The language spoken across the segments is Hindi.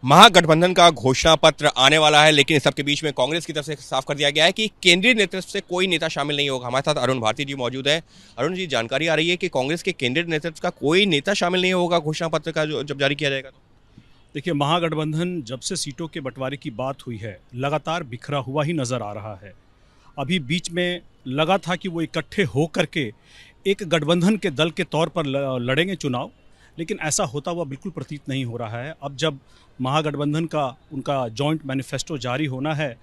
महागठबंधन का घोषणा पत्र आने वाला है, लेकिन इस सबके बीच में कांग्रेस की तरफ से साफ कर दिया गया है कि केंद्रीय नेतृत्व से कोई नेता शामिल नहीं होगा। हमारे साथ अरुण भारती जी मौजूद है। अरुण जी, जानकारी आ रही है कि कांग्रेस के केंद्रीय नेतृत्व का कोई नेता शामिल नहीं होगा घोषणा पत्र का जो जब जारी किया जाएगा तो। देखिए, महागठबंधन जब से सीटों के बंटवारे की बात हुई है लगातार बिखरा हुआ ही नज़र आ रहा है। अभी बीच में लगा था कि वो इकट्ठे हो करके एक गठबंधन के दल के तौर पर लड़ेंगे चुनाव, लेकिन ऐसा होता हुआ बिल्कुल प्रतीत नहीं हो रहा है। अब जब महागठबंधन का उनका जॉइंट मैनिफेस्टो जारी होना है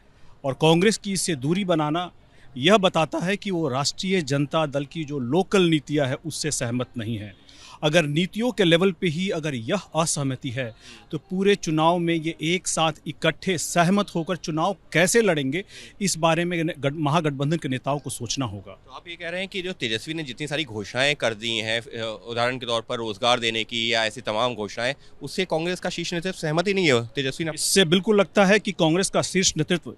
और कांग्रेस की इससे दूरी बनाना, यह बताता है कि वो राष्ट्रीय जनता दल की जो लोकल नीतियां है उससे सहमत नहीं है। अगर नीतियों के लेवल पे ही अगर यह असहमति है तो पूरे चुनाव में ये एक साथ इकट्ठे सहमत होकर चुनाव कैसे लड़ेंगे, इस बारे में महागठबंधन के नेताओं को सोचना होगा। तो आप ये कह रहे हैं कि जो तेजस्वी ने जितनी सारी घोषणाएं कर दी हैं, उदाहरण के तौर पर रोजगार देने की या ऐसी तमाम घोषणाएं, उससे कांग्रेस का शीर्ष नेतृत्व सहमत ही नहीं है तेजस्वी ने। इससे बिल्कुल लगता है कि कांग्रेस का शीर्ष नेतृत्व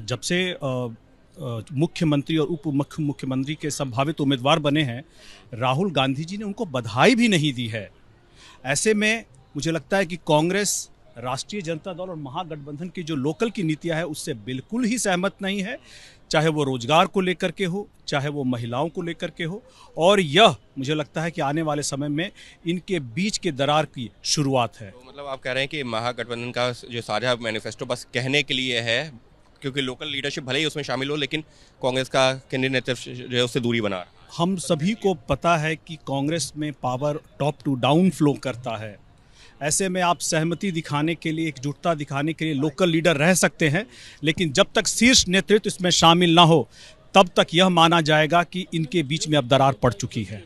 जब से मुख्यमंत्री और उप मुख्यमंत्री के संभावित उम्मीदवार बने हैं, राहुल गांधी जी ने उनको बधाई भी नहीं दी है। ऐसे में मुझे लगता है कि कांग्रेस, राष्ट्रीय जनता दल और महागठबंधन की जो लोकल की नीतियां है उससे बिल्कुल ही सहमत नहीं है, चाहे वो रोजगार को लेकर के हो, चाहे वो महिलाओं को लेकर के हो। और यह मुझे लगता है कि आने वाले समय में इनके बीच के दरार की शुरुआत है। तो मतलब आप कह रहे हैं कि महागठबंधन का जो साझा मैनिफेस्टो बस कहने के लिए है, क्योंकि लोकल लीडरशिप भले ही उसमें शामिल हो, लेकिन कांग्रेस का केंद्रीय नेतृत्व जो है उससे दूरी बना रहा है। हम सभी को पता है कि कांग्रेस में power top to down flow करता है। ऐसे में आप सहमति दिखाने के लिए, एकजुटता दिखाने के लिए लोकल लीडर रह सकते हैं, लेकिन जब तक शीर्ष नेतृत्व इसमें शामिल ना हो तब तक यह माना जाएगा कि इनके बीच में अब दरार पड़ चुकी है।